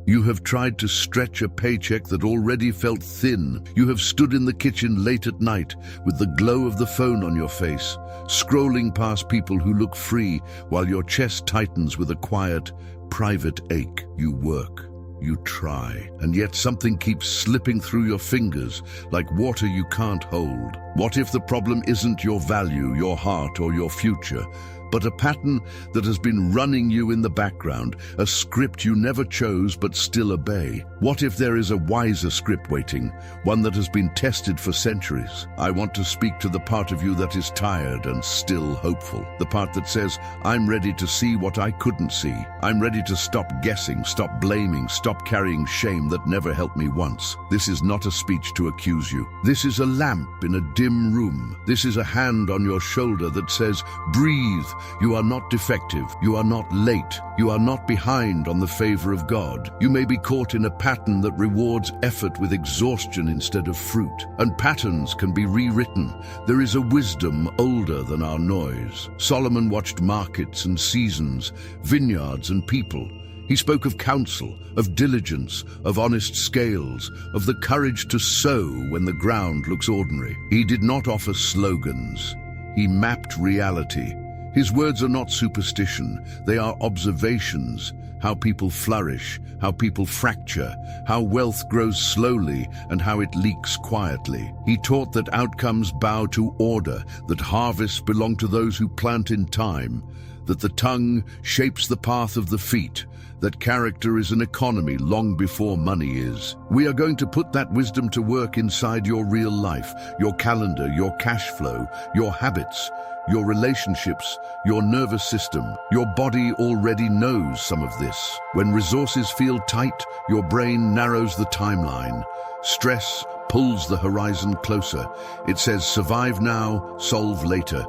You have tried to stretch a paycheck that already felt thin. You have stood in the kitchen late at night with the glow of the phone on your face, scrolling past people who look free while your chest tightens with a quiet, private ache. You work. You try, and yet something keeps slipping through your fingers like water you can't hold. What if the problem isn't your value, your heart, or your future, but a pattern that has been running you in the background, a script you never chose but still obey? What if there is a wiser script waiting, one that has been tested for centuries? I want to speak to the part of you that is tired and still hopeful, the part that says, I'm ready to see what I couldn't see. I'm ready to stop guessing, stop blaming, stop carrying shame that never helped me once. This is not a speech to accuse you. This is a lamp in a dim room. This is a hand on your shoulder that says, breathe. You are not defective. You are not late. You are not behind on the favor of God. You may be caught in a pattern that rewards effort with exhaustion instead of fruit. And patterns can be rewritten. There is a wisdom older than our noise. Solomon watched markets and seasons, vineyards and people. He spoke of counsel, of diligence, of honest scales, of the courage to sow when the ground looks ordinary. He did not offer slogans. He mapped reality. His words are not superstition, they are observations, how people flourish, how people fracture, how wealth grows slowly and how it leaks quietly. He taught that outcomes bow to order, that harvests belong to those who plant in time, that the tongue shapes the path of the feet, that character is an economy long before money is. We are going to put that wisdom to work inside your real life, your calendar, your cash flow, your habits, your relationships, your nervous system. Your body already knows some of this. When resources feel tight, your brain narrows the timeline. Stress pulls the horizon closer. It says, survive now, solve later.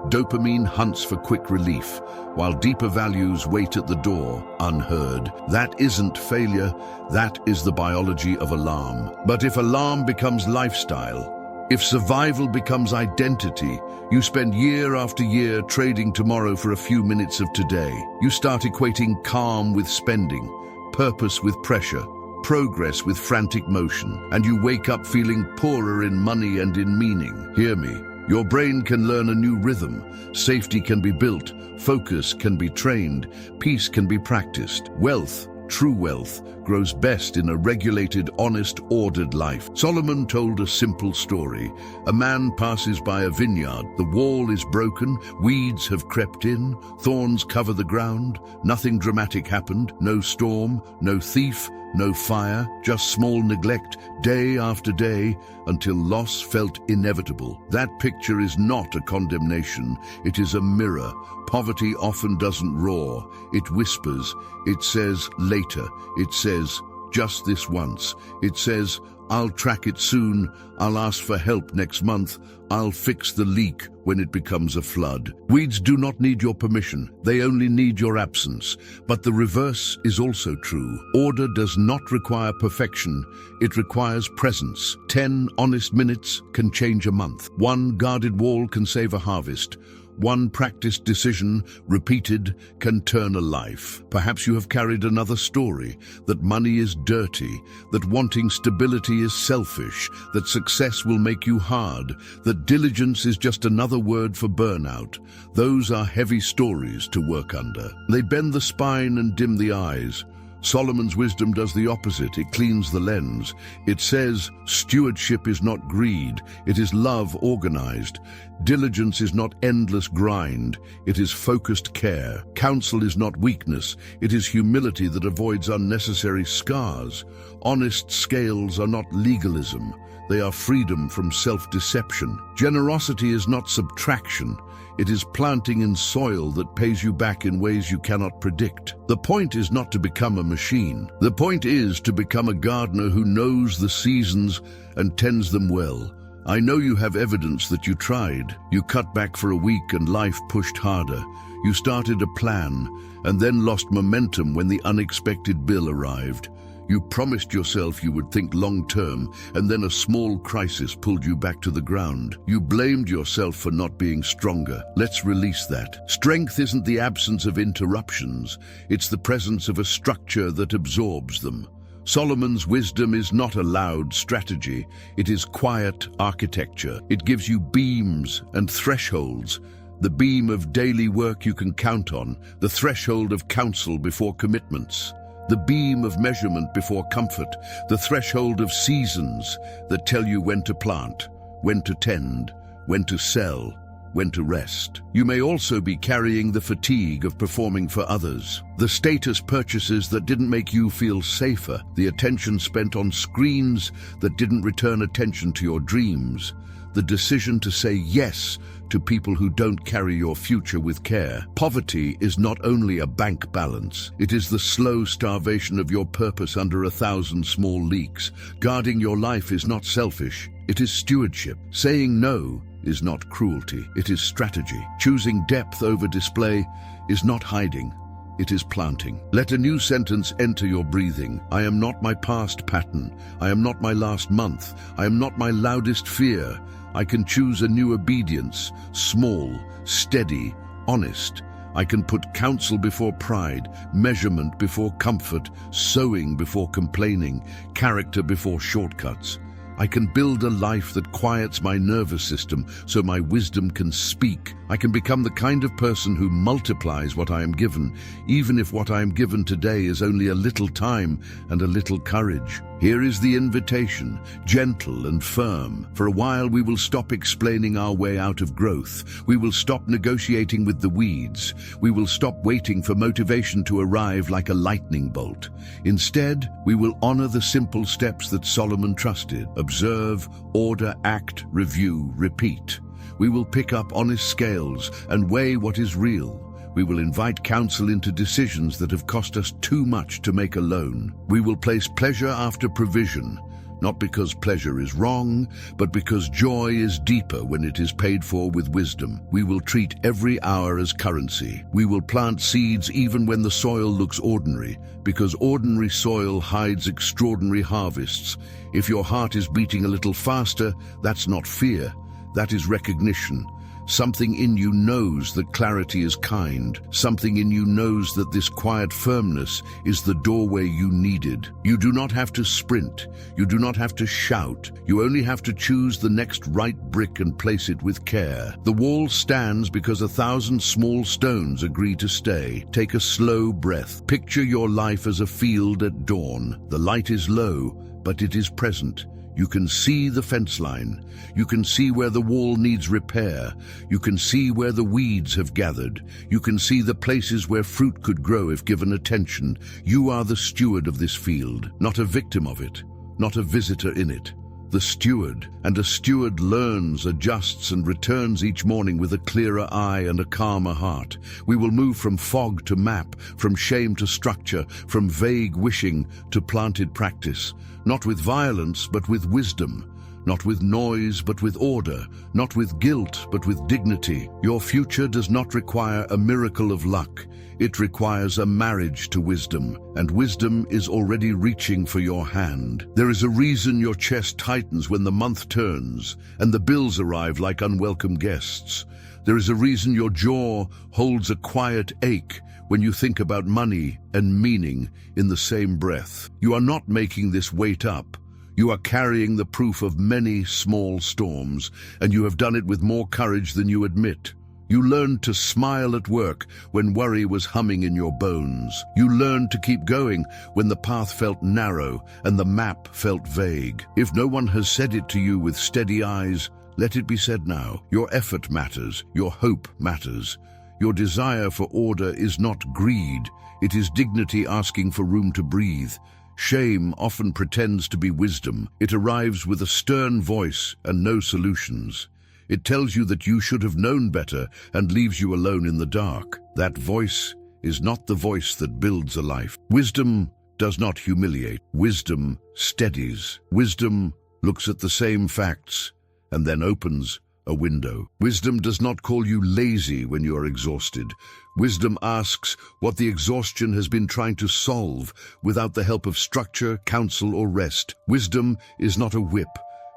Dopamine hunts for quick relief, while deeper values wait at the door, unheard. That isn't failure, that is the biology of alarm. But if alarm becomes lifestyle, if survival becomes identity, you spend year after year trading tomorrow for a few minutes of today. You start equating calm with spending, purpose with pressure, progress with frantic motion, and you wake up feeling poorer in money and in meaning. Hear me. Your brain can learn a new rhythm. Safety can be built, focus can be trained, peace can be practiced. Wealth, true wealth, grows best in a regulated, honest, ordered life. Solomon told a simple story. A man passes by a vineyard. The wall is broken, weeds have crept in, thorns cover the ground. Nothing dramatic happened, no storm, no thief, no fire, just small neglect, day after day, until loss felt inevitable. That picture is not a condemnation, it is a mirror. Poverty often doesn't roar, it whispers. It says, later. It says, just this once. It says, I'll track it soon, I'll ask for help next month, I'll fix the leak when it becomes a flood. Weeds do not need your permission, they only need your absence. But the reverse is also true. Order does not require perfection, it requires presence. 10 honest minutes can change a month. One guarded wall can save a harvest. One practiced decision, repeated, can turn a life. Perhaps you have carried another story, that money is dirty, that wanting stability is selfish, that success will make you hard, that diligence is just another word for burnout. Those are heavy stories to work under. They bend the spine and dim the eyes. Solomon's wisdom does the opposite. It cleans the lens. It says, stewardship is not greed, it is love organized. Diligence is not endless grind, it is focused care. Counsel is not weakness, it is humility that avoids unnecessary scars. Honest scales are not legalism, they are freedom from self-deception. Generosity is not subtraction, it is planting in soil that pays you back in ways you cannot predict. The point is not to become a machine. The point is to become a gardener who knows the seasons and tends them well. I know you have evidence that you tried. You cut back for a week and life pushed harder. You started a plan and then lost momentum when the unexpected bill arrived. You promised yourself you would think long-term, and then a small crisis pulled you back to the ground. You blamed yourself for not being stronger. Let's release that. Strength isn't the absence of interruptions. It's the presence of a structure that absorbs them. Solomon's wisdom is not a loud strategy. It is quiet architecture. It gives you beams and thresholds. The beam of daily work you can count on, the threshold of counsel before commitments. The beam of measurement before comfort, the threshold of seasons that tell you when to plant, when to tend, when to sell, when to rest. You may also be carrying the fatigue of performing for others. The status purchases that didn't make you feel safer, the attention spent on screens that didn't return attention to your dreams, the decision to say yes to people who don't carry your future with care. Poverty is not only a bank balance, it is the slow starvation of your purpose under 1,000 small leaks. Guarding your life is not selfish, it is stewardship. Saying no is not cruelty, it is strategy. Choosing depth over display is not hiding, it is planting. Let a new sentence enter your breathing. I am not my past pattern. I am not my last month. I am not my loudest fear. I can choose a new obedience, small, steady, honest. I can put counsel before pride, measurement before comfort, sowing before complaining, character before shortcuts. I can build a life that quiets my nervous system so my wisdom can speak. I can become the kind of person who multiplies what I am given, even if what I am given today is only a little time and a little courage. Here is the invitation, gentle and firm. For a while we will stop explaining our way out of growth. We will stop negotiating with the weeds. We will stop waiting for motivation to arrive like a lightning bolt. Instead, we will honor the simple steps that Solomon trusted. Observe, order, act, review, repeat. We will pick up honest scales and weigh what is real. We will invite counsel into decisions that have cost us too much to make alone. We will place pleasure after provision, not because pleasure is wrong, but because joy is deeper when it is paid for with wisdom. We will treat every hour as currency. We will plant seeds even when the soil looks ordinary, because ordinary soil hides extraordinary harvests. If your heart is beating a little faster, that's not fear, that is recognition. Something in you knows that clarity is kind. Something in you knows that this quiet firmness is the doorway you needed. You do not have to sprint. You do not have to shout. You only have to choose the next right brick and place it with care. The wall stands because 1,000 small stones agree to stay. Take a slow breath. Picture your life as a field at dawn. The light is low, but it is present. You can see the fence line. You can see where the wall needs repair. You can see where the weeds have gathered. You can see the places where fruit could grow if given attention. You are the steward of this field, not a victim of it, not a visitor in it. The steward, and a steward learns, adjusts, and returns each morning with a clearer eye and a calmer heart. We will move from fog to map, from shame to structure, from vague wishing to planted practice. Not with violence, but with wisdom. Not with noise, but with order. Not with guilt, but with dignity. Your future does not require a miracle of luck. It requires a marriage to wisdom, and wisdom is already reaching for your hand. There is a reason your chest tightens when the month turns, and the bills arrive like unwelcome guests. There is a reason your jaw holds a quiet ache when you think about money and meaning in the same breath. You are not making this weight up. You are carrying the proof of many small storms, and you have done it with more courage than you admit. You learned to smile at work when worry was humming in your bones. You learned to keep going when the path felt narrow and the map felt vague. If no one has said it to you with steady eyes, let it be said now. Your effort matters. Your hope matters. Your desire for order is not greed. It is dignity asking for room to breathe. Shame often pretends to be wisdom. It arrives with a stern voice and no solutions. It tells you that you should have known better and leaves you alone in the dark. That voice is not the voice that builds a life. Wisdom does not humiliate. Wisdom steadies. Wisdom looks at the same facts and then opens a window. Wisdom does not call you lazy when you are exhausted. Wisdom asks what the exhaustion has been trying to solve without the help of structure, counsel, or rest. Wisdom is not a whip.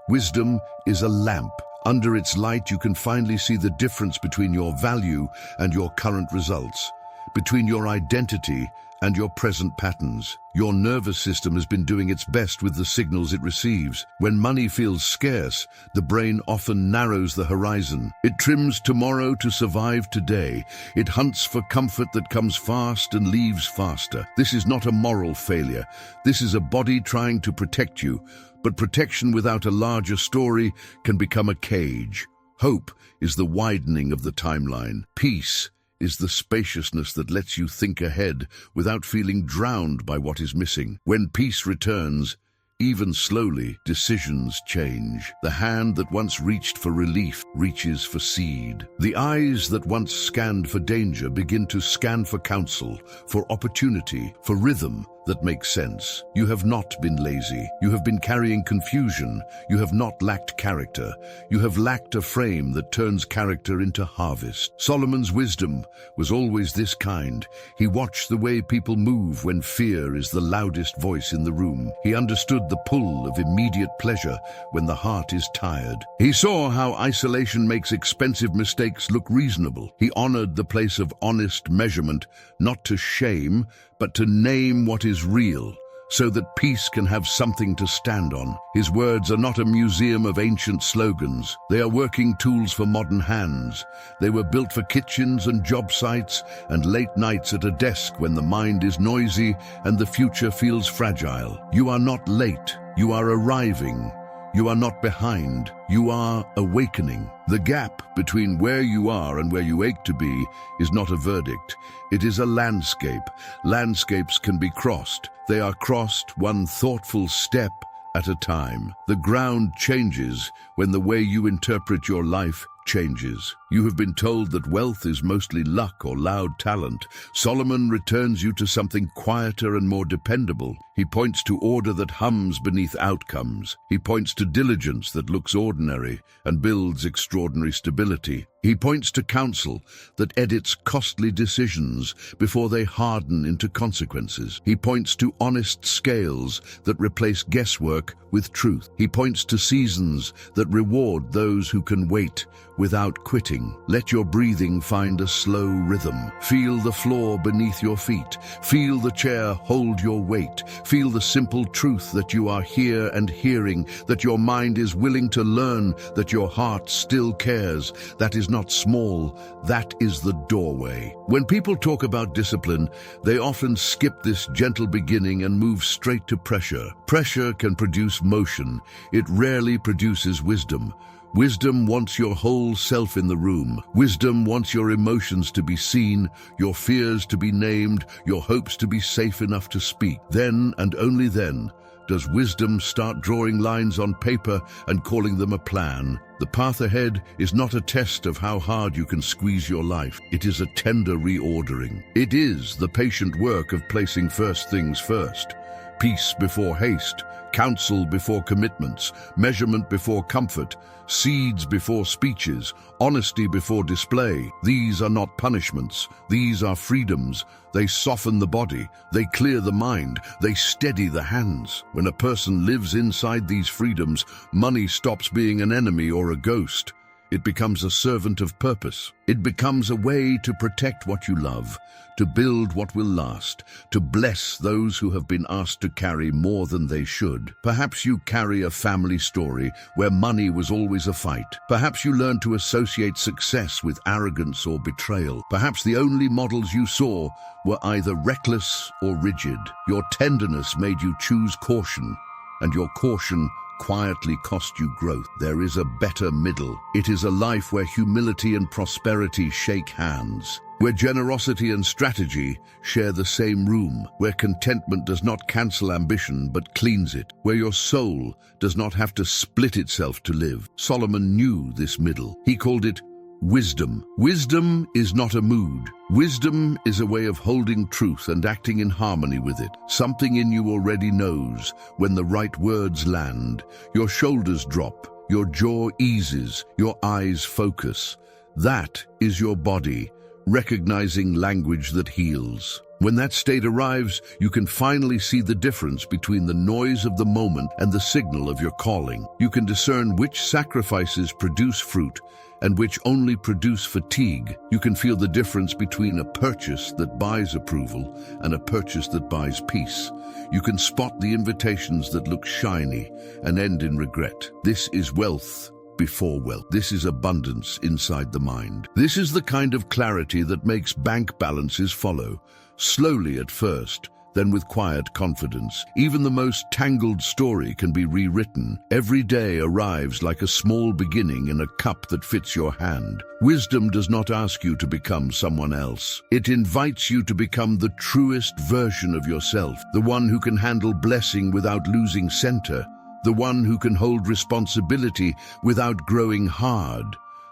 Wisdom is a lamp. Under its light, you can finally see the difference between your value and your current results, between your identity and your present patterns. Your nervous system has been doing its best with the signals it receives. When money feels scarce, the brain often narrows the horizon. It trims tomorrow to survive today. It hunts for comfort that comes fast and leaves faster. This is not a moral failure. This is a body trying to protect you. But protection without a larger story can become a cage. Hope is the widening of the timeline. Peace is the spaciousness that lets you think ahead without feeling drowned by what is missing. When peace returns, even slowly, decisions change. The hand that once reached for relief reaches for seed. The eyes that once scanned for danger begin to scan for counsel, for opportunity, for rhythm that makes sense. You have not been lazy. You have been carrying confusion. You have not lacked character. You have lacked a frame that turns character into harvest. Solomon's wisdom was always this kind. He watched the way people move when fear is the loudest voice in the room. He understood the pull of immediate pleasure when the heart is tired. He saw how isolation makes expensive mistakes look reasonable. He honored the place of honest measurement, not to shame, but to name what is real, so that peace can have something to stand on. His words are not a museum of ancient slogans. They are working tools for modern hands. They were built for kitchens and job sites and late nights at a desk when the mind is noisy and the future feels fragile. You are not late. You are arriving. You are not behind. You are awakening. The gap between where you are and where you ache to be is not a verdict. It is a landscape. Landscapes can be crossed. They are crossed one thoughtful step at a time. The ground changes when the way you interpret your life changes. You have been told that wealth is mostly luck or loud talent. Solomon returns you to something quieter and more dependable. He points to order that hums beneath outcomes. He points to diligence that looks ordinary and builds extraordinary stability. He points to counsel that edits costly decisions before they harden into consequences. He points to honest scales that replace guesswork with truth. He points to seasons that reward those who can wait without quitting. Let your breathing find a slow rhythm. Feel the floor beneath your feet. Feel the chair hold your weight. Feel the simple truth that you are here and hearing, that your mind is willing to learn, that your heart still cares. That is not small. That is the doorway. When people talk about discipline, they often skip this gentle beginning and move straight to pressure. Pressure can produce motion. It rarely produces wisdom. Wisdom wants your whole self in the room. Wisdom wants your emotions to be seen, your fears to be named, your hopes to be safe enough to speak. Then, and only then, does wisdom start drawing lines on paper and calling them a plan. The path ahead is not a test of how hard you can squeeze your life. It is a tender reordering. It is the patient work of placing first things first. Peace before haste, counsel before commitments, measurement before comfort, seeds before speeches, honesty before display. These are not punishments. These are freedoms. They soften the body. They clear the mind. They steady the hands. When a person lives inside these freedoms, money stops being an enemy or a ghost. It becomes a servant of purpose. It becomes a way to protect what you love, to build what will last, to bless those who have been asked to carry more than they should. Perhaps you carry a family story where money was always a fight. Perhaps you learned to associate success with arrogance or betrayal. Perhaps the only models you saw were either reckless or rigid. Your tenderness made you choose caution, and your caution quietly cost you growth. There is a better middle. It is a life where humility and prosperity shake hands, where generosity and strategy share the same room, where contentment does not cancel ambition but cleans it, where your soul does not have to split itself to live. Solomon knew this middle. He called it wisdom. Wisdom is not a mood. Wisdom is a way of holding truth and acting in harmony with it. Something in you already knows when the right words land. Your shoulders drop. Your jaw eases, your eyes focus. That is your body, recognizing language that heals. When that state arrives, you can finally see the difference between the noise of the moment and the signal of your calling. You can discern which sacrifices produce fruit and which only produce fatigue. You can feel the difference between a purchase that buys approval and a purchase that buys peace. You can spot the invitations that look shiny and end in regret. This is wealth before wealth. This is abundance inside the mind. This is the kind of clarity that makes bank balances follow, slowly at first, then with quiet confidence. Even the most tangled story can be rewritten. Every day arrives like a small beginning in a cup that fits your hand. Wisdom does not ask you to become someone else. It invites you to become the truest version of yourself, the one who can handle blessing without losing center, the one who can hold responsibility without growing hard,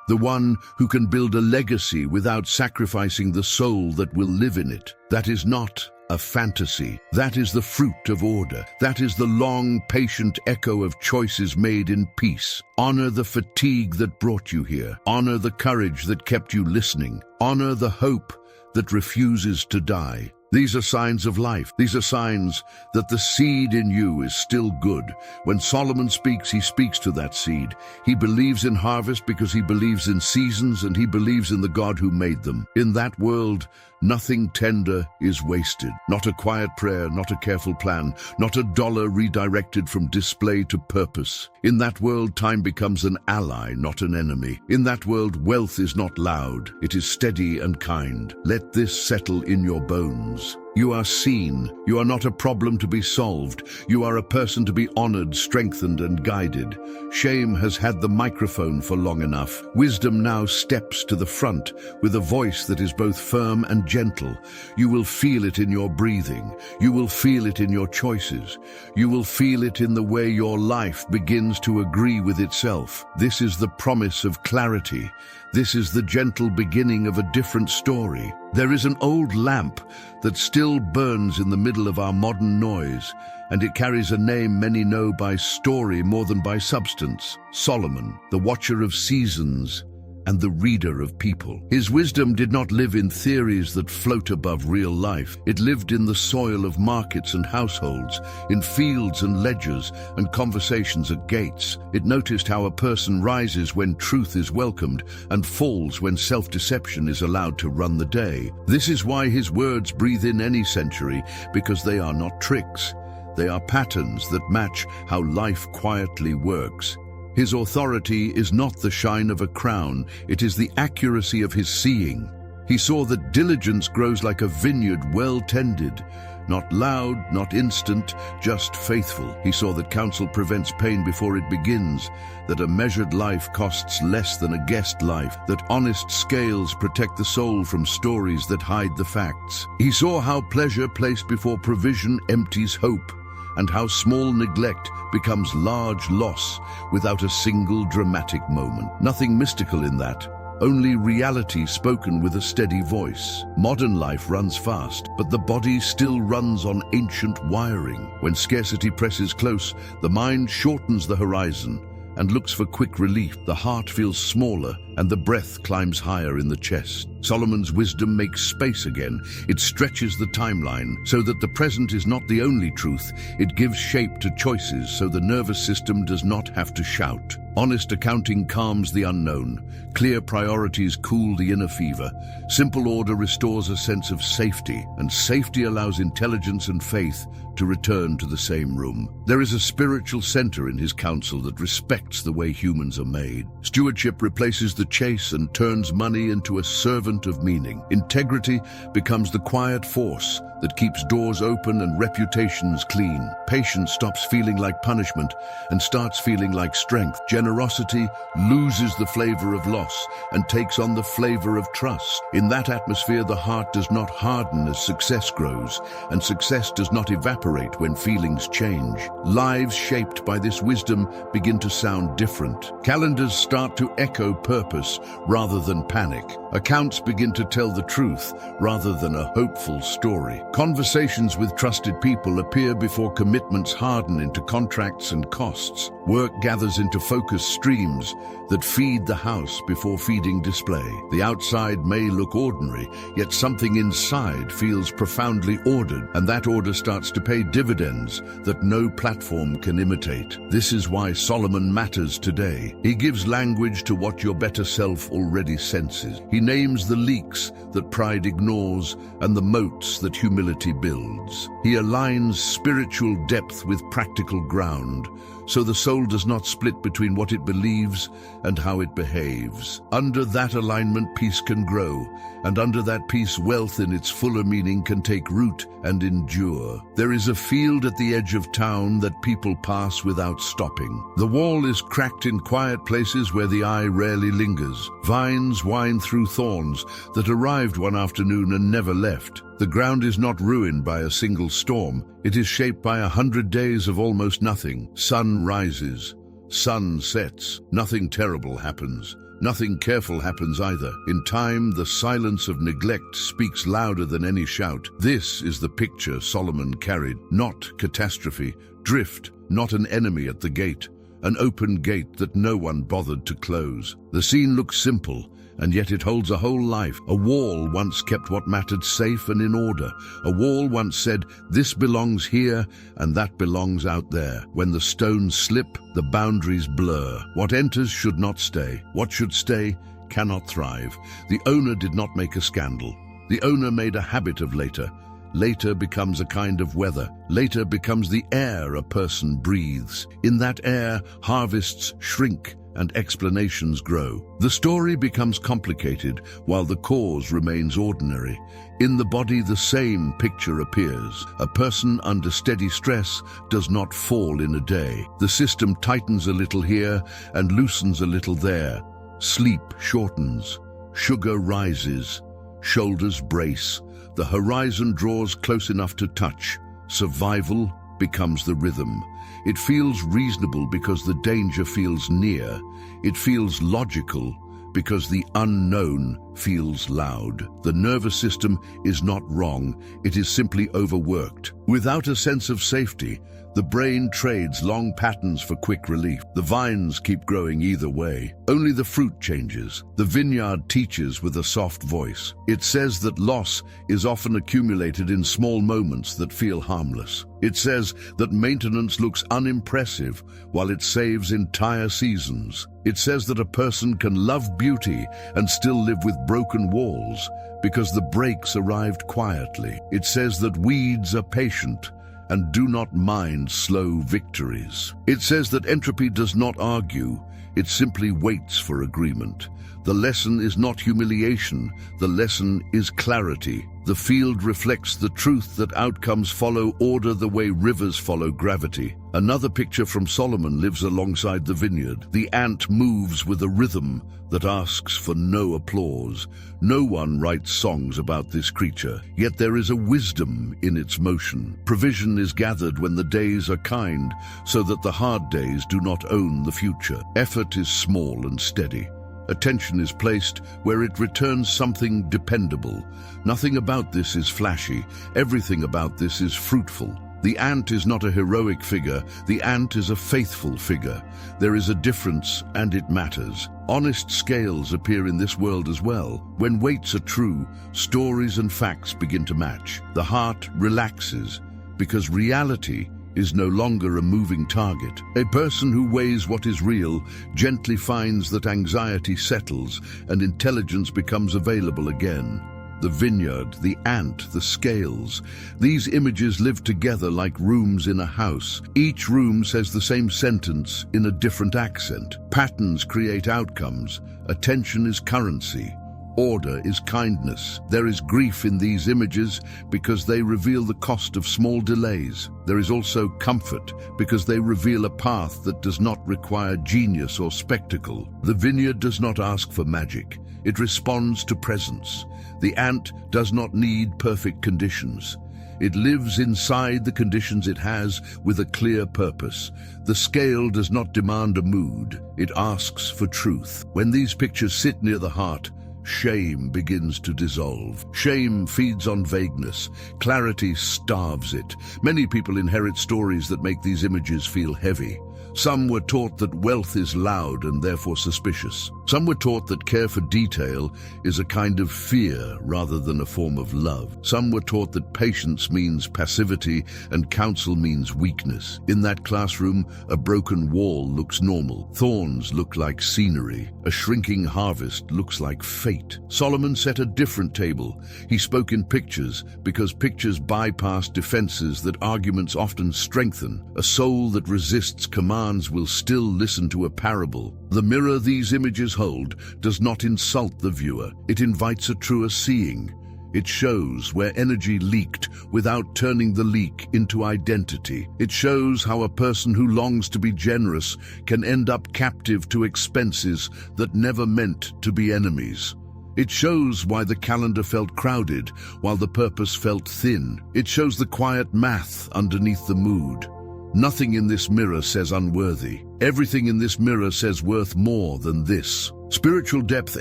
the one who can build a legacy without sacrificing the soul that will live in it. That is not a fantasy. That is the fruit of order. That is the long, patient echo of choices made in peace. Honor the fatigue that brought you here. Honor the courage that kept you listening. Honor the hope that refuses to die. These are signs of life. These are signs that the seed in you is still good. When Solomon speaks, he speaks to that seed. He believes in harvest because he believes in seasons, and he believes in the God who made them. In that world, nothing tender is wasted. Not a quiet prayer, not a careful plan, not a dollar redirected from display to purpose. In that world, time becomes an ally, not an enemy. In that world, wealth is not loud. It is steady and kind. Let this settle in your bones. You are seen. You are not a problem to be solved. You are a person to be honored, strengthened, and guided. Shame has had the microphone for long enough. Wisdom now steps to the front with a voice that is both firm and gentle. You will feel it in your breathing. You will feel it in your choices. You will feel it in the way your life begins to agree with itself. This is the promise of clarity. This is the gentle beginning of a different story. There is an old lamp that still burns in the middle of our modern noise, and it carries a name many know by story more than by substance. Solomon, the watcher of seasons and the reader of people. His wisdom did not live in theories that float above real life. It lived in the soil of markets and households, in fields and ledgers and conversations at gates. It noticed how a person rises when truth is welcomed and falls when self-deception is allowed to run the day. This is why his words breathe in any century, because they are not tricks. They are patterns that match how life quietly works. His authority is not the shine of a crown, it is the accuracy of his seeing. He saw that diligence grows like a vineyard well tended, not loud, not instant, just faithful. He saw that counsel prevents pain before it begins, that a measured life costs less than a guessed life, that honest scales protect the soul from stories that hide the facts. He saw how pleasure placed before provision empties hope, and how small neglect becomes large loss without a single dramatic moment. Nothing mystical in that, only reality spoken with a steady voice. Modern life runs fast, but the body still runs on ancient wiring. When scarcity presses close, the mind shortens the horizon and looks for quick relief. The heart feels smaller and the breath climbs higher in the chest. Solomon's wisdom makes space again. It stretches the timeline so that the present is not the only truth. It gives shape to choices so the nervous system does not have to shout. Honest accounting calms the unknown. Clear priorities cool the inner fever. Simple order restores a sense of safety, and safety allows intelligence and faith to return to the same room. There is a spiritual center in his counsel that respects the way humans are made. Stewardship replaces the chase and turns money into a servant of meaning. Integrity becomes the quiet force that keeps doors open and reputations clean. Patience stops feeling like punishment and starts feeling like strength. Generosity loses the flavor of loss and takes on the flavor of trust. In that atmosphere, the heart does not harden as success grows, and success does not evaporate when feelings change. Lives shaped by this wisdom begin to sound different. Calendars start to echo purpose rather than panic. Accounts begin to tell the truth rather than a hopeful story. Conversations with trusted people appear before commitments harden into contracts and costs. Work gathers into focus into streams that feed the house before feeding display. The outside may look ordinary, yet something inside feels profoundly ordered, and that order starts to pay dividends that no platform can imitate. This is why Solomon matters today. He gives language to what your better self already senses. He names the leaks that pride ignores and the moats that humility builds. He aligns spiritual depth with practical ground, so the soul does not split between what it believes and how it behaves. Under that alignment, peace can grow, and under that peace, wealth in its fuller meaning can take root and endure. There is a field at the edge of town that people pass without stopping. The wall is cracked in quiet places where the eye rarely lingers. Vines wind through thorns that arrived one afternoon and never left. The ground is not ruined by a single storm. It is shaped by 100 days of almost nothing. Sun rises, sun sets. Nothing terrible happens. Nothing careful happens either. In time, the silence of neglect speaks louder than any shout. This is the picture Solomon carried. Not catastrophe, drift, not an enemy at the gate. An open gate that no one bothered to close. The scene looks simple, and yet it holds a whole life. A wall once kept what mattered safe and in order. A wall once said, this belongs here and that belongs out there. When the stones slip, the boundaries blur. What enters should not stay. What should stay cannot thrive. The owner did not make a scandal. The owner made a habit of later. Later becomes a kind of weather. Later becomes the air a person breathes. In that air, harvests shrink and explanations grow. The story becomes complicated while the cause remains ordinary. In the body, the same picture appears. A person under steady stress does not fall in a day. The system tightens a little here and loosens a little there. Sleep shortens. Sugar rises. Shoulders brace. The horizon draws close enough to touch. Survival becomes the rhythm. It feels reasonable because the danger feels near. It feels logical because the unknown feels loud. The nervous system is not wrong, it is simply overworked. Without a sense of safety, the brain trades long patterns for quick relief. The vines keep growing either way. Only the fruit changes. The vineyard teaches with a soft voice. It says that loss is often accumulated in small moments that feel harmless. It says that maintenance looks unimpressive while it saves entire seasons. It says that a person can love beauty and still live with broken walls because the breaks arrived quietly. It says that weeds are patient and do not mind slow victories. It says that entropy does not argue, it simply waits for agreement. The lesson is not humiliation, the lesson is clarity. The field reflects the truth that outcomes follow order the way rivers follow gravity. Another picture from Solomon lives alongside the vineyard. The ant moves with a rhythm that asks for no applause. No one writes songs about this creature, yet there is a wisdom in its motion. Provision is gathered when the days are kind, so that the hard days do not own the future. Effort is small and steady. Attention is placed where it returns something dependable. Nothing about this is flashy. Everything about this is fruitful. The ant is not a heroic figure. The ant is a faithful figure. There is a difference, and it matters. Honest scales appear in this world as well. When weights are true, stories and facts begin to match. The heart relaxes because reality is no longer a moving target. A person who weighs what is real gently finds that anxiety settles and intelligence becomes available again. The vineyard, the ant, the scales. These images live together like rooms in a house. Each room says the same sentence in a different accent. Patterns create outcomes. Attention is currency. Order is kindness. There is grief in these images because they reveal the cost of small delays. There is also comfort because they reveal a path that does not require genius or spectacle. The vineyard does not ask for magic. It responds to presence. The ant does not need perfect conditions. It lives inside the conditions it has with a clear purpose. The scale does not demand a mood. It asks for truth. When these pictures sit near the heart, shame begins to dissolve. Shame feeds on vagueness. Clarity starves it. Many people inherit stories that make these images feel heavy. Some were taught that wealth is loud and therefore suspicious. Some were taught that care for detail is a kind of fear rather than a form of love. Some were taught that patience means passivity and counsel means weakness. In that classroom, a broken wall looks normal. Thorns look like scenery. A shrinking harvest looks like fate. Solomon set a different table. He spoke in pictures because pictures bypass defenses that arguments often strengthen. A soul that resists commands will still listen to a parable. The mirror these images hold does not insult the viewer. It invites a truer seeing. It shows where energy leaked without turning the leak into identity. It shows how a person who longs to be generous can end up captive to expenses that never meant to be enemies. It shows why the calendar felt crowded while the purpose felt thin. It shows the quiet math underneath the mood. Nothing in this mirror says unworthy. Everything in this mirror says worth more than this. Spiritual depth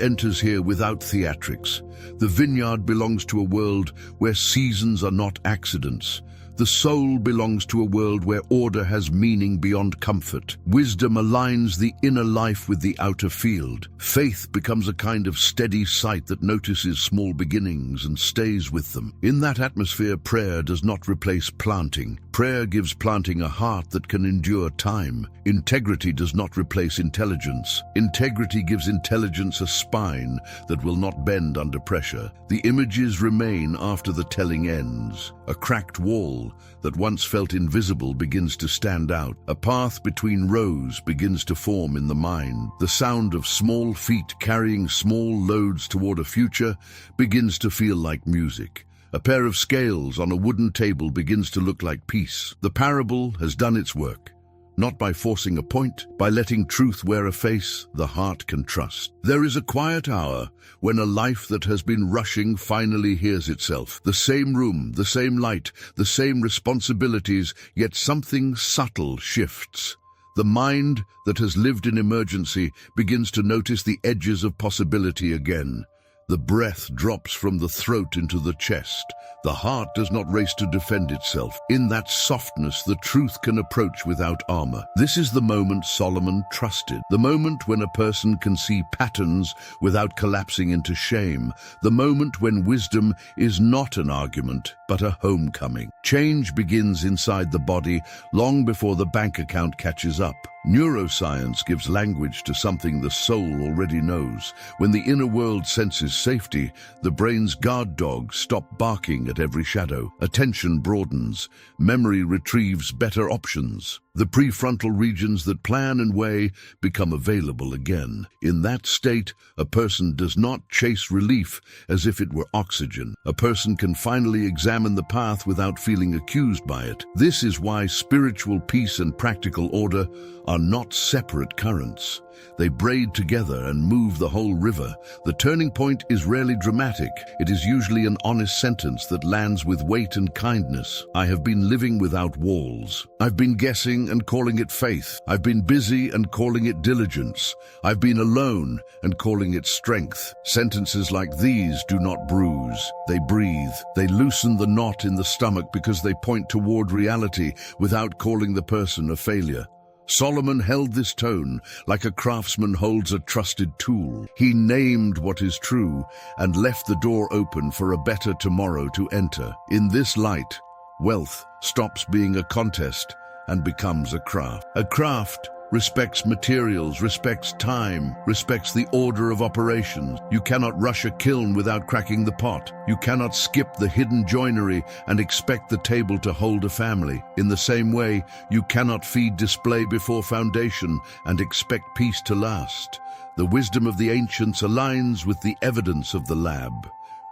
enters here without theatrics. The vineyard belongs to a world where seasons are not accidents. The soul belongs to a world where order has meaning beyond comfort. Wisdom aligns the inner life with the outer field. Faith becomes a kind of steady sight that notices small beginnings and stays with them. In that atmosphere, prayer does not replace planting. Prayer gives planting a heart that can endure time. Integrity does not replace intelligence. Integrity gives intelligence a spine that will not bend under pressure. The images remain after the telling ends. A cracked wall that once felt invisible begins to stand out. A path between rows begins to form in the mind. The sound of small feet carrying small loads toward a future begins to feel like music. A pair of scales on a wooden table begins to look like peace. The parable has done its work. Not by forcing a point, by letting truth wear a face the heart can trust. There is a quiet hour when a life that has been rushing finally hears itself. The same room, the same light, the same responsibilities, yet something subtle shifts. The mind that has lived in emergency begins to notice the edges of possibility again. The breath drops from the throat into the chest. The heart does not race to defend itself. In that softness, the truth can approach without armor. This is the moment Solomon trusted. The moment when a person can see patterns without collapsing into shame. The moment when wisdom is not an argument, but a homecoming. Change begins inside the body long before the bank account catches up. Neuroscience gives language to something the soul already knows. When the inner world senses safety, the brain's guard dogs stop barking at every shadow. Attention broadens. Memory retrieves better options. The prefrontal regions that plan and weigh become available again. In that state, a person does not chase relief as if it were oxygen. A person can finally examine the path without feeling accused by it. This is why spiritual peace and practical order are not separate currents. They braid together and move the whole river. The turning point is rarely dramatic. It is usually an honest sentence that lands with weight and kindness. I have been living without walls. I've been guessing and calling it faith. I've been busy and calling it diligence. I've been alone and calling it strength. Sentences like these do not bruise. They breathe. They loosen the knot in the stomach because they point toward reality without calling the person a failure. Solomon held this tone like a craftsman holds a trusted tool. He named what is true and left the door open for a better tomorrow to enter. In this light, wealth stops being a contest and becomes a craft. A craft respects materials, respects time, respects the order of operations. You cannot rush a kiln without cracking the pot. You cannot skip the hidden joinery and expect the table to hold a family. In the same way, you cannot feed display before foundation and expect peace to last. The wisdom of the ancients aligns with the evidence of the lab.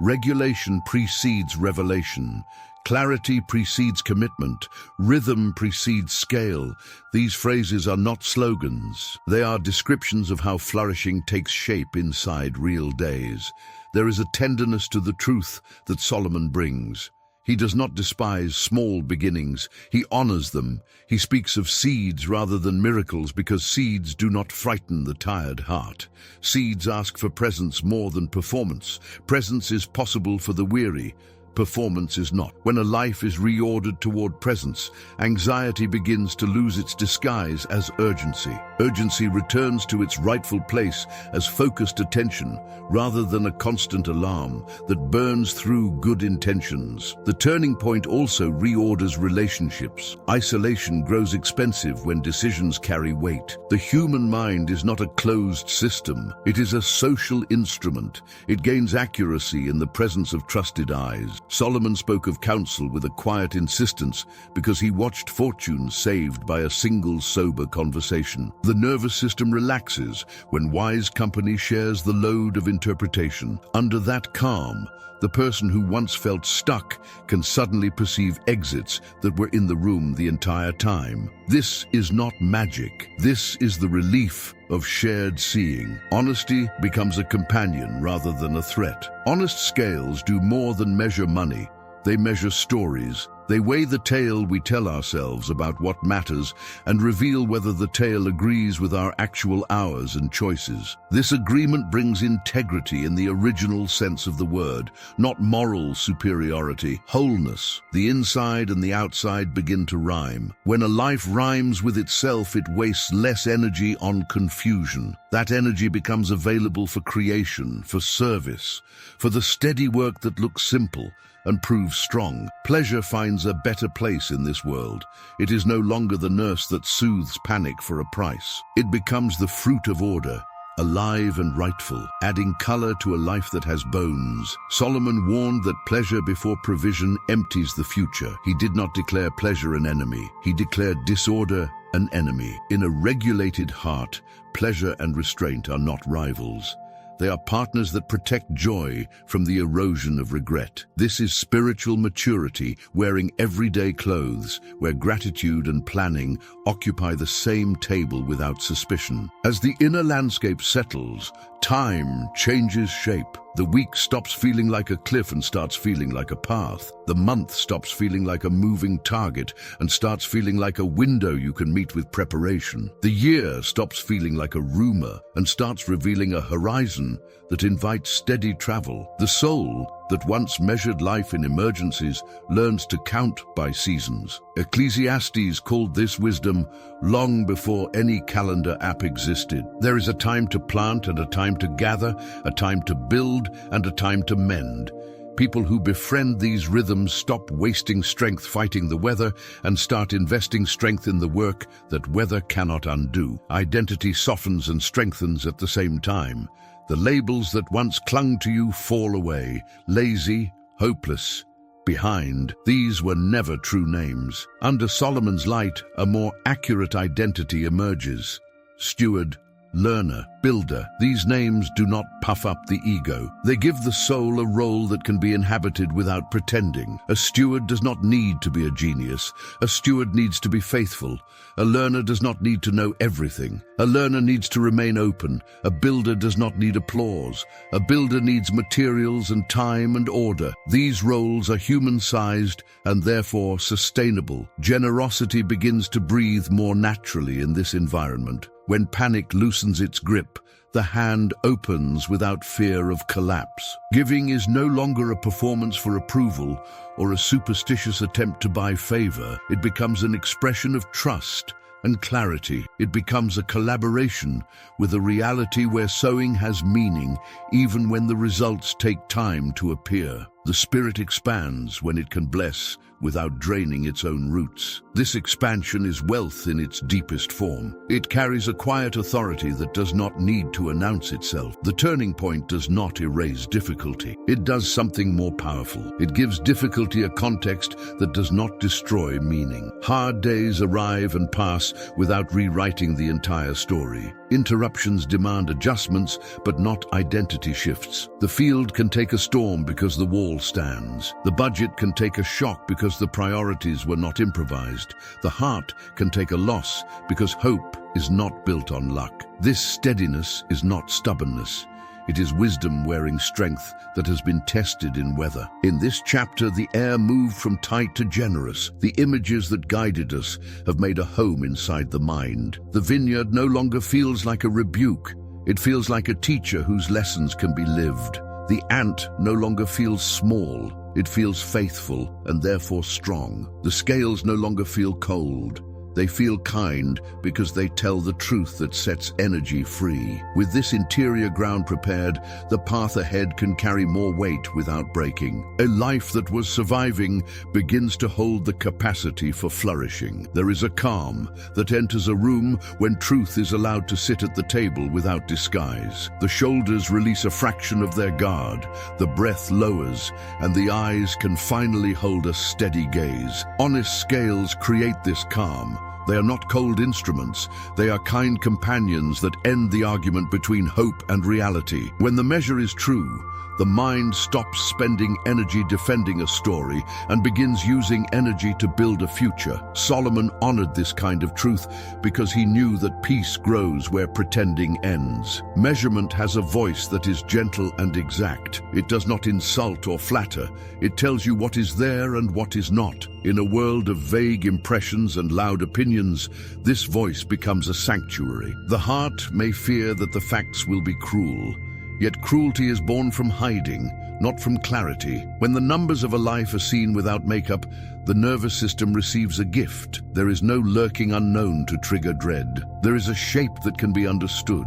Regulation precedes revelation. Clarity precedes commitment. Rhythm precedes scale. These phrases are not slogans. They are descriptions of how flourishing takes shape inside real days. There is a tenderness to the truth that Solomon brings. He does not despise small beginnings. He honors them. He speaks of seeds rather than miracles because seeds do not frighten the tired heart. Seeds ask for presence more than performance. Presence is possible for the weary. performance is not. When a life is reordered toward presence, anxiety begins to lose its disguise as urgency. Urgency returns to its rightful place as focused attention, rather than a constant alarm that burns through good intentions. The turning point also reorders relationships. Isolation grows expensive when decisions carry weight. The human mind is not a closed system. It is a social instrument. It gains accuracy in the presence of trusted eyes. Solomon spoke of counsel with a quiet insistence because he watched fortune saved by a single sober conversation. The nervous system relaxes when wise company shares the load of interpretation. Under that calm, the person who once felt stuck can suddenly perceive exits that were in the room the entire time. This is not magic. This is the relief of shared seeing. Honesty becomes a companion rather than a threat. Honest scales do more than measure money. They measure stories. They weigh the tale we tell ourselves about what matters and reveal whether the tale agrees with our actual hours and choices. This agreement brings integrity in the original sense of the word, not moral superiority, wholeness. The inside and the outside begin to rhyme. When a life rhymes with itself, it wastes less energy on confusion. That energy becomes available for creation, for service, for the steady work that looks simple and proves strong. Pleasure finds a better place in this world. It is no longer the nurse that soothes panic for a price. It becomes the fruit of order, alive and rightful, adding color to a life that has bones. Solomon warned that pleasure before provision empties the future. He did not declare pleasure an enemy. He declared disorder an enemy. In a regulated heart, pleasure and restraint are not rivals. They are partners that protect joy from the erosion of regret. This is spiritual maturity, wearing everyday clothes, where gratitude and planning occupy the same table without suspicion. As the inner landscape settles, time changes shape. The week stops feeling like a cliff and starts feeling like a path. The month stops feeling like a moving target and starts feeling like a window you can meet with preparation. The year stops feeling like a rumor and starts revealing a horizon that invites steady travel. The soul that once measured life in emergencies learns to count by seasons. Ecclesiastes called this wisdom long before any calendar app existed. There is a time to plant and a time to gather, a time to build and a time to mend. People who befriend these rhythms stop wasting strength fighting the weather and start investing strength in the work that weather cannot undo. Identity softens and strengthens at the same time. The labels that once clung to you fall away. Lazy, hopeless, behind. These were never true names. Under Solomon's light, a more accurate identity emerges. Steward, learner, builder. These names do not puff up the ego. They give the soul a role that can be inhabited without pretending. A steward does not need to be a genius. A steward needs to be faithful. A learner does not need to know everything. A learner needs to remain open. A builder does not need applause. A builder needs materials and time and order. These roles are human-sized and therefore sustainable. Generosity begins to breathe more naturally in this environment. When panic loosens its grip, the hand opens without fear of collapse. Giving is no longer a performance for approval or a superstitious attempt to buy favor. It becomes an expression of trust and clarity. It becomes a collaboration with a reality where sowing has meaning, even when the results take time to appear. The spirit expands when it can bless without draining its own roots. This expansion is wealth in its deepest form. It carries a quiet authority that does not need to announce itself. The turning point does not erase difficulty. It does something more powerful. It gives difficulty a context that does not destroy meaning. Hard days arrive and pass without rewriting the entire story. Interruptions demand adjustments, but not identity shifts. The field can take a storm because the wall stands. The budget can take a shock because the priorities were not improvised. The heart can take a loss because hope is not built on luck. This steadiness is not stubbornness. It is wisdom wearing strength that has been tested in weather. In this chapter, the air moved from tight to generous. The images that guided us have made a home inside the mind. The vineyard no longer feels like a rebuke. It feels like a teacher whose lessons can be lived. The ant no longer feels small. It feels faithful and therefore strong. The scales no longer feel cold. They feel kind because they tell the truth that sets energy free. With this interior ground prepared, the path ahead can carry more weight without breaking. A life that was surviving begins to hold the capacity for flourishing. There is a calm that enters a room when truth is allowed to sit at the table without disguise. The shoulders release a fraction of their guard, the breath lowers, and the eyes can finally hold a steady gaze. Honest scales create this calm. They are not cold instruments. They are kind companions that end the argument between hope and reality. When the measure is true, the mind stops spending energy defending a story and begins using energy to build a future. Solomon honored this kind of truth because he knew that peace grows where pretending ends. Measurement has a voice that is gentle and exact. It does not insult or flatter. It tells you what is there and what is not. In a world of vague impressions and loud opinions, this voice becomes a sanctuary. The heart may fear that the facts will be cruel. Yet cruelty is born from hiding, not from clarity. When the numbers of a life are seen without makeup, the nervous system receives a gift. There is no lurking unknown to trigger dread. There is a shape that can be understood.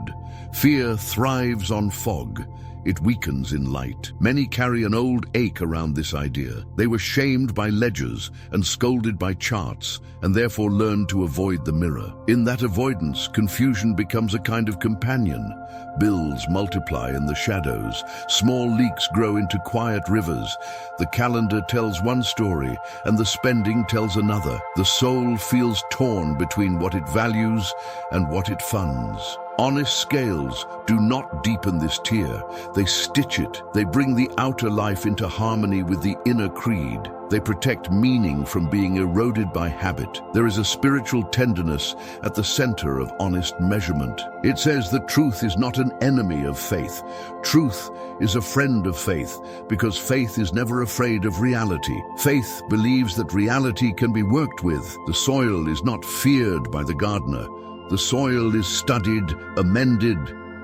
Fear thrives on fog. It weakens in light. Many carry an old ache around this idea. They were shamed by ledgers and scolded by charts, and therefore learned to avoid the mirror. In that avoidance, confusion becomes a kind of companion. Bills multiply in the shadows. Small leaks grow into quiet rivers. The calendar tells one story, and the spending tells another. The soul feels torn between what it values and what it funds. Honest scales do not deepen this tear. They stitch it. They bring the outer life into harmony with the inner creed. They protect meaning from being eroded by habit. There is a spiritual tenderness at the center of honest measurement. It says that truth is not an enemy of faith. Truth is a friend of faith, because faith is never afraid of reality. Faith believes that reality can be worked with. The soil is not feared by the gardener. The soil is studied, amended,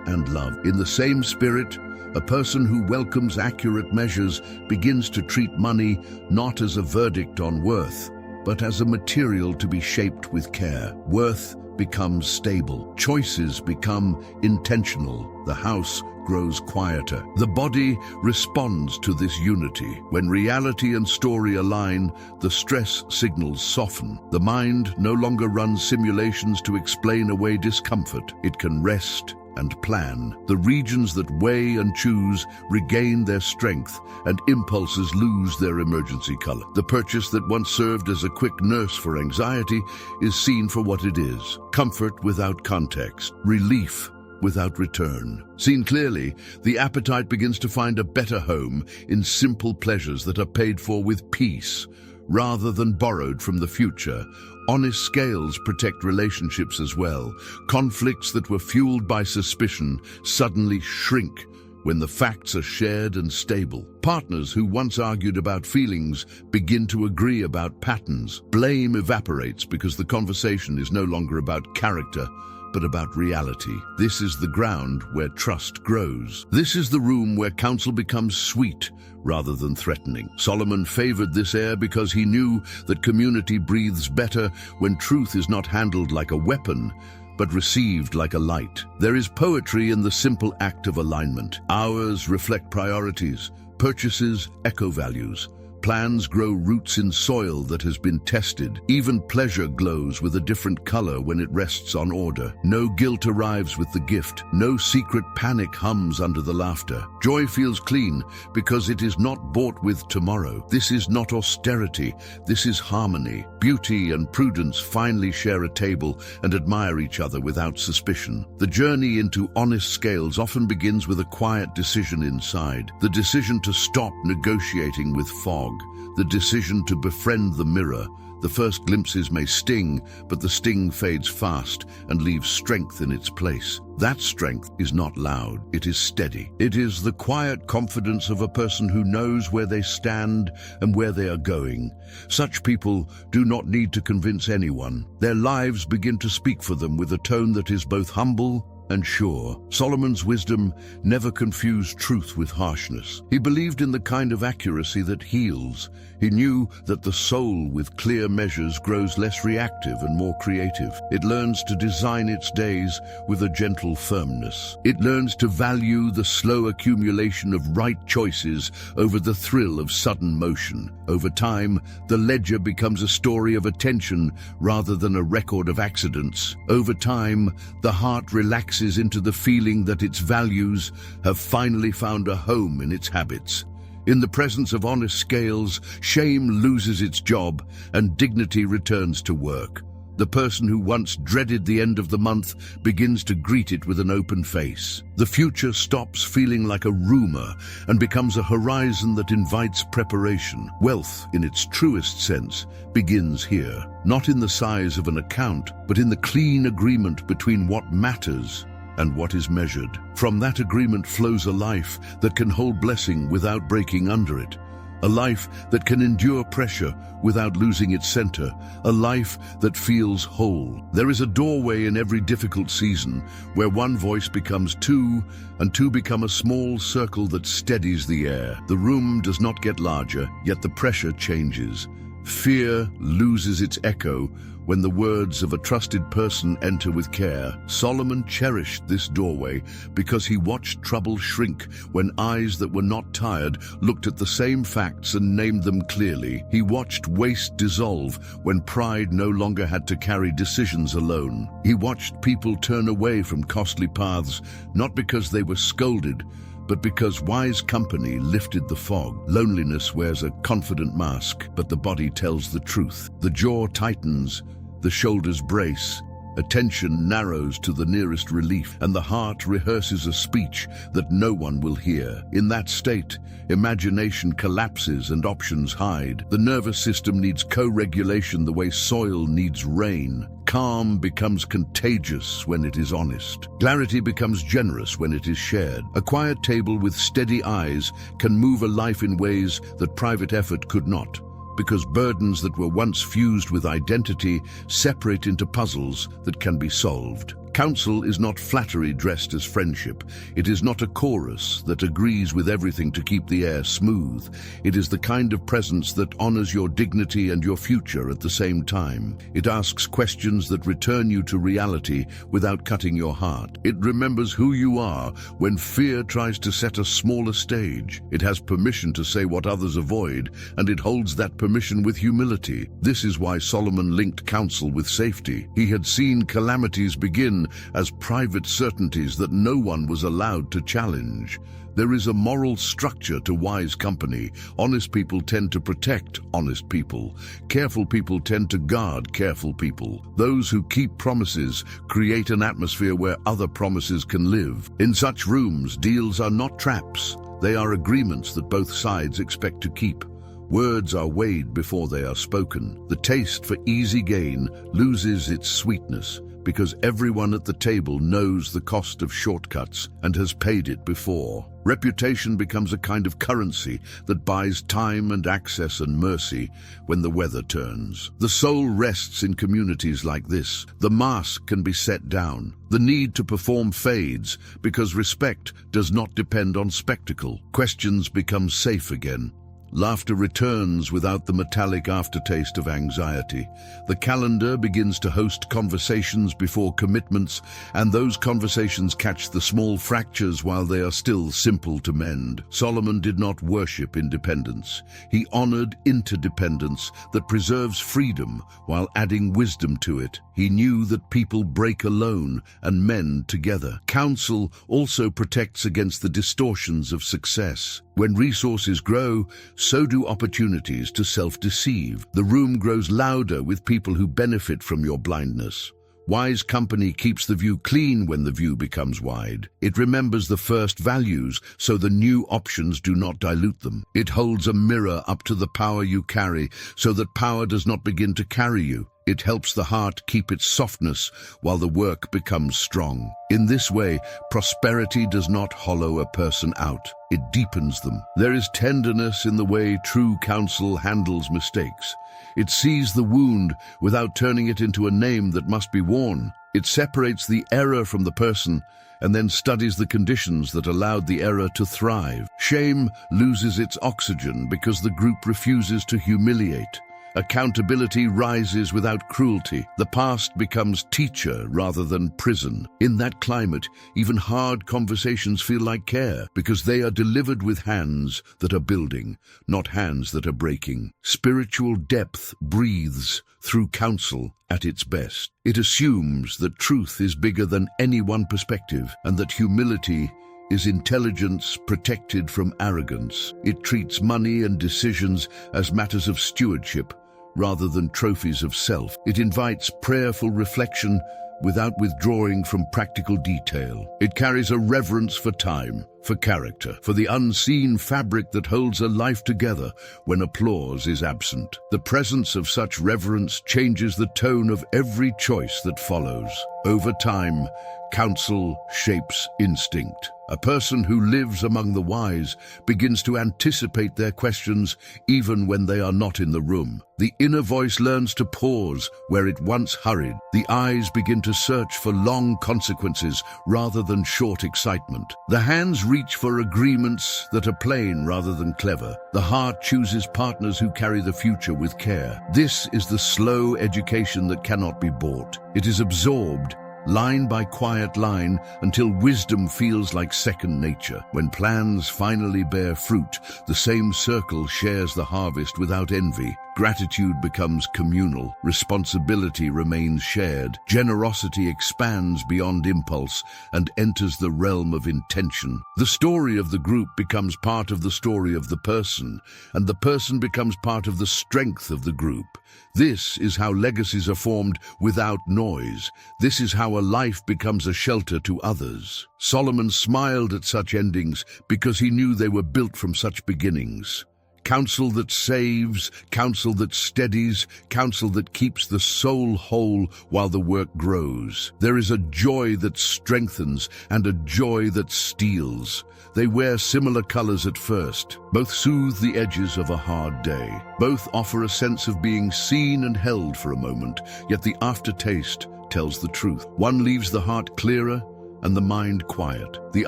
and loved. In the same spirit, a person who welcomes accurate measures begins to treat money not as a verdict on worth, but as a material to be shaped with care. Worth becomes stable. Choices become intentional. The house grows quieter. The body responds to this unity. When reality and story align, the stress signals soften. The mind no longer runs simulations to explain away discomfort. It can rest and plan. The regions that weigh and choose regain their strength, and impulses lose their emergency color. The purchase that once served as a quick nurse for anxiety is seen for what it is: comfort without context, relief without return. Seen clearly, the appetite begins to find a better home in simple pleasures that are paid for with peace, rather than borrowed from the future. Honest scales protect relationships as well. Conflicts that were fueled by suspicion suddenly shrink when the facts are shared and stable. Partners who once argued about feelings begin to agree about patterns. Blame evaporates because the conversation is no longer about character, but about reality. This is the ground where trust grows. This is the room where counsel becomes sweet rather than threatening. Solomon favored this air because he knew that community breathes better when truth is not handled like a weapon, but received like a light. There is poetry in the simple act of alignment. Hours reflect priorities, purchases echo values. Plans grow roots in soil that has been tested. Even pleasure glows with a different color when it rests on order. No guilt arrives with the gift. No secret panic hums under the laughter. Joy feels clean because it is not bought with tomorrow. This is not austerity. This is harmony. Beauty and prudence finally share a table and admire each other without suspicion. The journey into honest scales often begins with a quiet decision inside. The decision to stop negotiating with fog. The decision to befriend the mirror. The first glimpses may sting, but the sting fades fast and leaves strength in its place. That strength is not loud, it is steady. It is the quiet confidence of a person who knows where they stand and where they are going. Such people do not need to convince anyone. Their lives begin to speak for them with a tone that is both humble and sure. Solomon's wisdom never confused truth with harshness. He believed in the kind of accuracy that heals. He knew that the soul with clear measures grows less reactive and more creative. It learns to design its days with a gentle firmness. It learns to value the slow accumulation of right choices over the thrill of sudden motion. Over time, the ledger becomes a story of attention rather than a record of accidents. Over time, the heart relaxes into the feeling that its values have finally found a home in its habits. In the presence of honest scales, shame loses its job and dignity returns to work. The person who once dreaded the end of the month begins to greet it with an open face. The future stops feeling like a rumor and becomes a horizon that invites preparation. Wealth, in its truest sense, begins here, not in the size of an account, but in the clean agreement between what matters and what is measured. From that agreement flows a life that can hold blessing without breaking under it. A life that can endure pressure without losing its center. A life that feels whole. There is a doorway in every difficult season where one voice becomes two, and two become a small circle that steadies the air. The room does not get larger, yet the pressure changes. Fear loses its echo when the words of a trusted person enter with care. Solomon cherished this doorway because he watched trouble shrink when eyes that were not tired looked at the same facts and named them clearly. He watched waste dissolve when pride no longer had to carry decisions alone. He watched people turn away from costly paths, not because they were scolded, but because wise company lifted the fog. Loneliness wears a confident mask, but the body tells the truth. The jaw tightens, the shoulders brace, attention narrows to the nearest relief, and the heart rehearses a speech that no one will hear. In that state, imagination collapses and options hide. The nervous system needs co-regulation the way soil needs rain. Calm becomes contagious when it is honest. Clarity becomes generous when it is shared. A quiet table with steady eyes can move a life in ways that private effort could not, because burdens that were once fused with identity separate into puzzles that can be solved. Counsel is not flattery dressed as friendship. It is not a chorus that agrees with everything to keep the air smooth. It is the kind of presence that honors your dignity and your future at the same time. It asks questions that return you to reality without cutting your heart. It remembers who you are when fear tries to set a smaller stage. It has permission to say what others avoid, and it holds that permission with humility. This is why Solomon linked counsel with safety. He had seen calamities begin as private certainties that no one was allowed to challenge. There is a moral structure to wise company. Honest people tend to protect honest people. Careful people tend to guard careful people. Those who keep promises create an atmosphere where other promises can live. In such rooms, deals are not traps. They are agreements that both sides expect to keep. Words are weighed before they are spoken. The taste for easy gain loses its sweetness, because everyone at the table knows the cost of shortcuts and has paid it before. Reputation becomes a kind of currency that buys time and access and mercy when the weather turns. The soul rests in communities like this. The mask can be set down. The need to perform fades because respect does not depend on spectacle. Questions become safe again. Laughter returns without the metallic aftertaste of anxiety. The calendar begins to host conversations before commitments, and those conversations catch the small fractures while they are still simple to mend. Solomon did not worship independence. He honored interdependence that preserves freedom while adding wisdom to it. He knew that people break alone and mend together. Counsel also protects against the distortions of success. When resources grow, so do opportunities to self-deceive. The room grows louder with people who benefit from your blindness. Wise company keeps the view clean when the view becomes wide. It remembers the first values, so the new options do not dilute them. It holds a mirror up to the power you carry, so that power does not begin to carry you. It helps the heart keep its softness while the work becomes strong. In this way, prosperity does not hollow a person out. It deepens them. There is tenderness in the way true counsel handles mistakes. It sees the wound without turning it into a name that must be worn. It separates the error from the person and then studies the conditions that allowed the error to thrive. Shame loses its oxygen because the group refuses to humiliate. Accountability rises without cruelty. The past becomes teacher rather than prison. In that climate, even hard conversations feel like care because they are delivered with hands that are building, not hands that are breaking. Spiritual depth breathes through counsel at its best. It assumes that truth is bigger than any one perspective and that humility is intelligence protected from arrogance. It treats money and decisions as matters of stewardship rather than trophies of self. It invites prayerful reflection without withdrawing from practical detail. It carries a reverence for time, for character, for the unseen fabric that holds a life together when applause is absent. The presence of such reverence changes the tone of every choice that follows. Over time, counsel shapes instinct. A person who lives among the wise begins to anticipate their questions even when they are not in the room. The inner voice learns to pause where it once hurried. The eyes begin to search for long consequences rather than short excitement. The hands reach for agreements that are plain rather than clever. The heart chooses partners who carry the future with care. This is the slow education that cannot be bought. It is absorbed line by quiet line until wisdom feels like second nature. When plans finally bear fruit, the same circle shares the harvest without envy. Gratitude becomes communal. Responsibility remains shared. Generosity expands beyond impulse and enters the realm of intention. The story of the group becomes part of the story of the person, and the person becomes part of the strength of the group. This is how legacies are formed without noise. This is how a life becomes a shelter to others. Solomon smiled at such endings because he knew they were built from such beginnings. Counsel that saves, counsel that steadies, counsel that keeps the soul whole while the work grows. There is a joy that strengthens and a joy that steals. They wear similar colors at first. Both soothe the edges of a hard day. Both offer a sense of being seen and held for a moment, yet the aftertaste tells the truth. One leaves the heart clearer and the mind quiet. The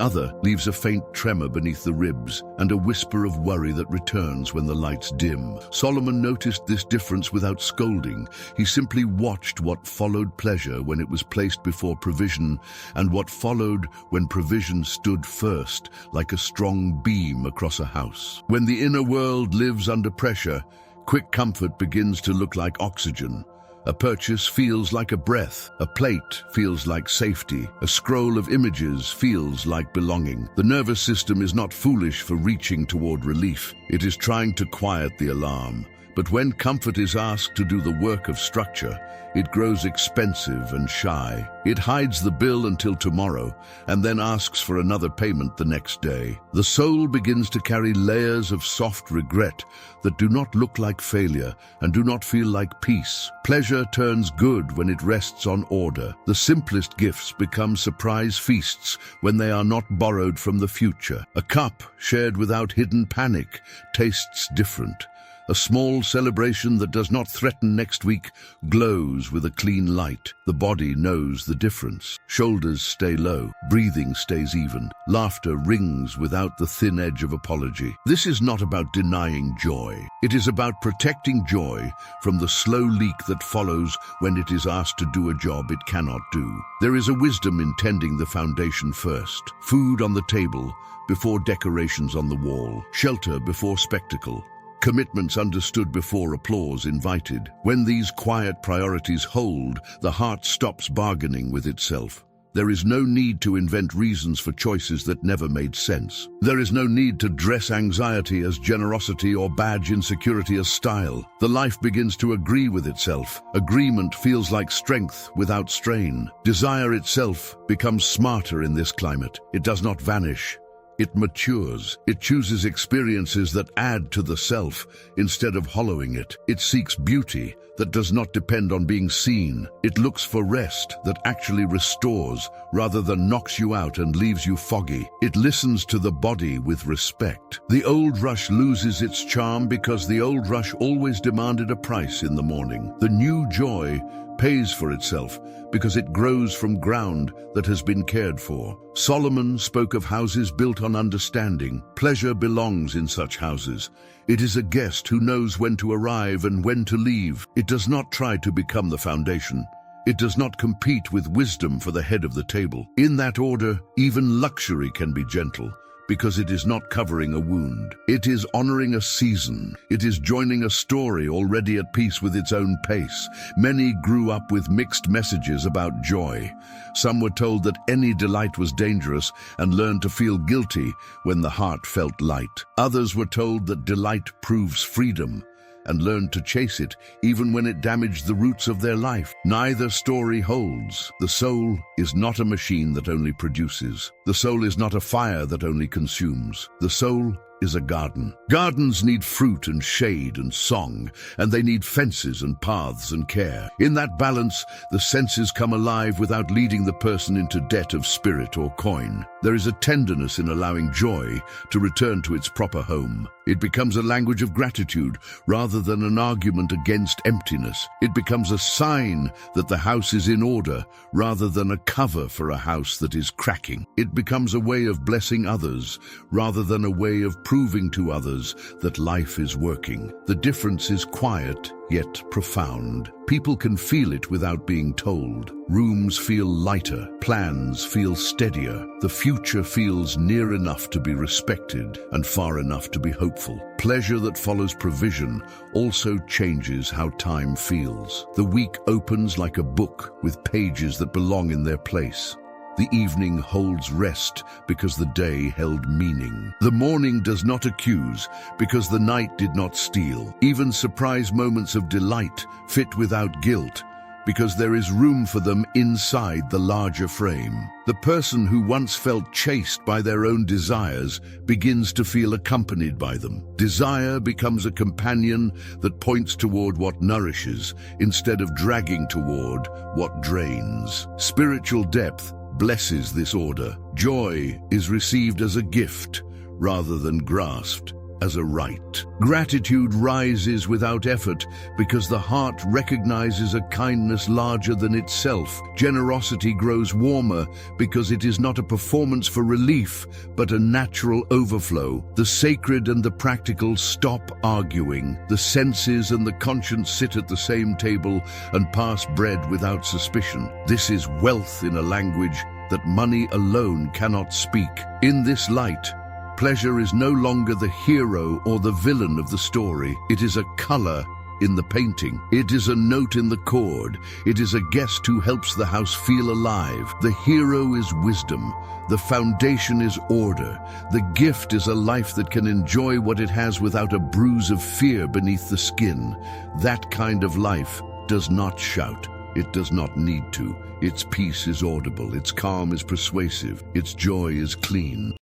other leaves a faint tremor beneath the ribs and a whisper of worry that returns when the lights dim. Solomon noticed this difference without scolding. He simply watched what followed pleasure when it was placed before provision, and what followed when provision stood first, like a strong beam across a house. When the inner world lives under pressure, quick comfort begins to look like oxygen. A purchase feels like a breath. A plate feels like safety. A scroll of images feels like belonging. The nervous system is not foolish for reaching toward relief. It is trying to quiet the alarm. But when comfort is asked to do the work of structure, it grows expensive and shy. It hides the bill until tomorrow and then asks for another payment the next day. The soul begins to carry layers of soft regret that do not look like failure and do not feel like peace. Pleasure turns good when it rests on order. The simplest gifts become surprise feasts when they are not borrowed from the future. A cup shared without hidden panic tastes different. A small celebration that does not threaten next week glows with a clean light. The body knows the difference. Shoulders stay low. Breathing stays even. Laughter rings without the thin edge of apology. This is not about denying joy. It is about protecting joy from the slow leak that follows when it is asked to do a job it cannot do. There is a wisdom in tending the foundation first. Food on the table before decorations on the wall. Shelter before spectacle. Commitments understood before applause invited. When these quiet priorities hold, the heart stops bargaining with itself. There is no need to invent reasons for choices that never made sense. There is no need to dress anxiety as generosity or badge insecurity as style. The life begins to agree with itself. Agreement feels like strength without strain. Desire itself becomes smarter in this climate. It does not vanish. It matures. It chooses experiences that add to the self instead of hollowing it. It seeks beauty that does not depend on being seen. It looks for rest that actually restores rather than knocks you out and leaves you foggy. It listens to the body with respect. The old rush loses its charm because the old rush always demanded a price in the morning. The new joy pays for itself because it grows from ground that has been cared for. Solomon spoke of houses built on understanding. Pleasure belongs in such houses. It is a guest who knows when to arrive and when to leave. It does not try to become the foundation. It does not compete with wisdom for the head of the table. In that order, even luxury can be gentle, because it is not covering a wound. It is honoring a season. It is joining a story already at peace with its own pace. Many grew up with mixed messages about joy. Some were told that any delight was dangerous and learned to feel guilty when the heart felt light. Others were told that delight proves freedom and learned to chase it even when it damaged the roots of their life. Neither story holds. The soul is not a machine that only produces. The soul is not a fire that only consumes. The soul is a garden. Gardens need fruit and shade and song, and they need fences and paths and care. In that balance, the senses come alive without leading the person into debt of spirit or coin. There is a tenderness in allowing joy to return to its proper home. It becomes a language of gratitude rather than an argument against emptiness. It becomes a sign that the house is in order rather than a cover for a house that is cracking. It becomes a way of blessing others rather than a way of proving to others that life is working. The difference is quiet yet profound. People can feel it without being told. Rooms feel lighter, plans feel steadier. The future feels near enough to be respected and far enough to be hopeful. Pleasure that follows provision also changes how time feels. The week opens like a book with pages that belong in their place. The evening holds rest because the day held meaning. The morning does not accuse because the night did not steal. Even surprise moments of delight fit without guilt because there is room for them inside the larger frame. The person who once felt chased by their own desires begins to feel accompanied by them. Desire becomes a companion that points toward what nourishes instead of dragging toward what drains. Spiritual depth blesses this order. Joy is received as a gift rather than grasped as a right. Gratitude rises without effort because the heart recognizes a kindness larger than itself. Generosity grows warmer because it is not a performance for relief, but a natural overflow. The sacred and the practical stop arguing. The senses and the conscience sit at the same table and pass bread without suspicion. This is wealth in a language that money alone cannot speak. In this light, pleasure is no longer the hero or the villain of the story. It is a color in the painting. It is a note in the chord. It is a guest who helps the house feel alive. The hero is wisdom. The foundation is order. The gift is a life that can enjoy what it has without a bruise of fear beneath the skin. That kind of life does not shout. It does not need to. Its peace is audible. Its calm is persuasive. Its joy is clean.